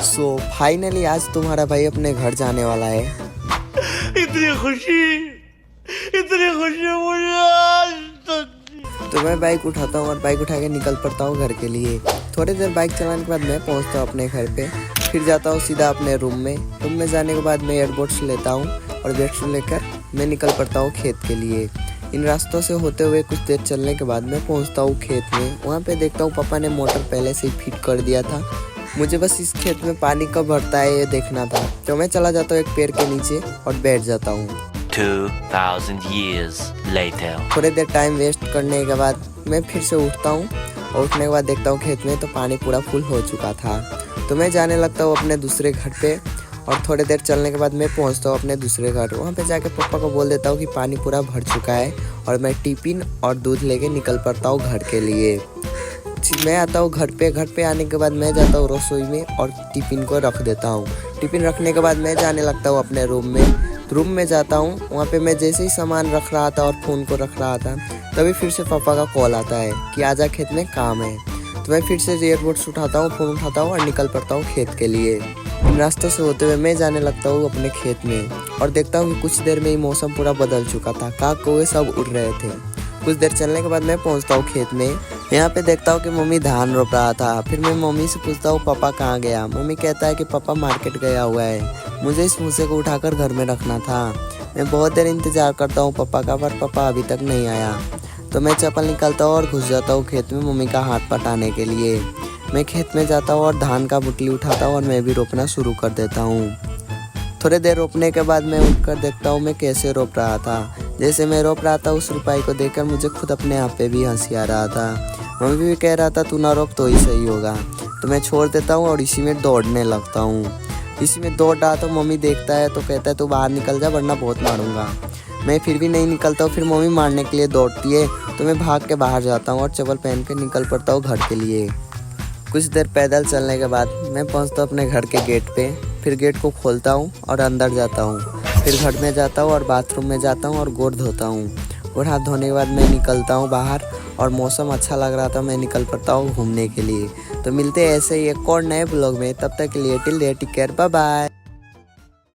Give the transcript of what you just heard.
So finally आज तुम्हारा भाई अपने घर जाने वाला है। इतनी खुशी मुझे आज तो मैं बाइक उठाता हूँ और बाइक उठा के निकल पड़ता हूँ घर के लिए। थोड़ी देर बाइक चलाने के बाद मैं पहुँचता हूँ अपने घर पे, फिर जाता हूँ सीधा अपने रूम में जाने के बाद मैं एयरबड्स लेता हूँ और बैट्स लेकर मैं निकल पड़ता हूँ खेत के लिए। इन रास्तों से होते हुए कुछ देर चलने के बाद मैं पहुँचता हूँ खेत में। वहाँ पे देखता हूँ पापा ने मोटर पहले से ही फिट कर दिया था, मुझे बस इस खेत में पानी कब भरता है ये देखना था। तो मैं चला जाता हूँ एक पेड़ के नीचे और बैठ जाता हूँ। 2000 years later. थोड़ी देर टाइम वेस्ट करने के बाद मैं फिर से उठता हूँ और उठने के बाद देखता हूँ खेत में तो पानी पूरा फुल हो चुका था। तो मैं जाने लगता हूँ अपने दूसरे घर पे और थोड़ी देर चलने के बाद मैं पहुँचता हूँ अपने दूसरे घर। वहाँ पे जाके पापा को बोल देता हूँ कि पानी पूरा भर चुका है और मैं टिफिन और दूध लेके निकल पड़ता हूँ घर के लिए। मैं आता हूँ घर पे आने के बाद मैं जाता हूँ रसोई में और टिफिन को रख देता हूँ। टिफिन रखने के बाद मैं जाने लगता हूँ अपने रूम में जाता हूँ। वहाँ पे मैं जैसे ही सामान रख रहा था और फ़ोन को रख रहा था तभी फिर से पापा का कॉल आता है कि आजा खेत में काम है। तो मैं फिर से एयरबड्स उठाता हूँ, फ़ोन उठाता हूँ और निकल पड़ता हूँ खेत के लिए। इन रास्तों से होते हुए मैं जाने लगता हूँ अपने खेत में और देखता हूँ कि कुछ देर में ही मौसम पूरा बदल चुका था, काग कौवे सब उड़ रहे थे। कुछ देर चलने के बाद मैं पहुँचता हूँ खेत में। यहाँ पे देखता हूँ कि मम्मी धान रोप रहा था। फिर मैं मम्मी से पूछता हूँ पापा कहाँ गया। मम्मी कहता है कि पापा मार्केट गया हुआ है, मुझे इस भूसे को उठाकर घर में रखना था। मैं बहुत देर इंतज़ार करता हूँ पापा का, पर पापा अभी तक नहीं आया। तो मैं चप्पल निकालता हूँ और घुस जाता हूँ खेत में मम्मी का हाथ पटाने के लिए। मैं खेत में जाता हूँ और धान का बुटली उठाता हूँ और मैं भी रोपना शुरू कर देता हूँ। थोड़ी देर रोपने के बाद मैं उठकर देखता हूँ मैं कैसे रोप रहा था। जैसे मैं रोप रहा था उस रुपाई को देखकर मुझे खुद अपने आप पे भी हंसी आ रहा था। मम्मी भी कह रहा था तू ना रोप तो ही सही होगा। तो मैं छोड़ देता हूँ और इसी में दौड़ने लगता हूँ। इसी में दौड़ रहा तो मम्मी देखता है तो कहता है तू बाहर निकल जा वरना बहुत मारूंगा। मैं फिर भी नहीं निकलता हूँ। फिर मम्मी मारने के लिए दौड़ती है तो मैं भाग के बाहर जाता हूँ और चप्पल पहन के निकल पड़ता हूँ घर के लिए। कुछ देर पैदल चलने के बाद मैं पहुँचता हूँ अपने घर के गेट पे। फिर गेट को खोलता हूँ और अंदर जाता हूँ। फिर घर में जाता हूँ और बाथरूम में जाता हूँ और गोड़ धोता हूँ। गोड़ हाथ धोने के बाद मैं निकलता हूँ बाहर और मौसम अच्छा लग रहा था, मैं निकल पड़ता हूँ घूमने के लिए। तो मिलते हैं ऐसे ही एक और नए ब्लॉग में, तब तक के लिए till there take care, bye bye.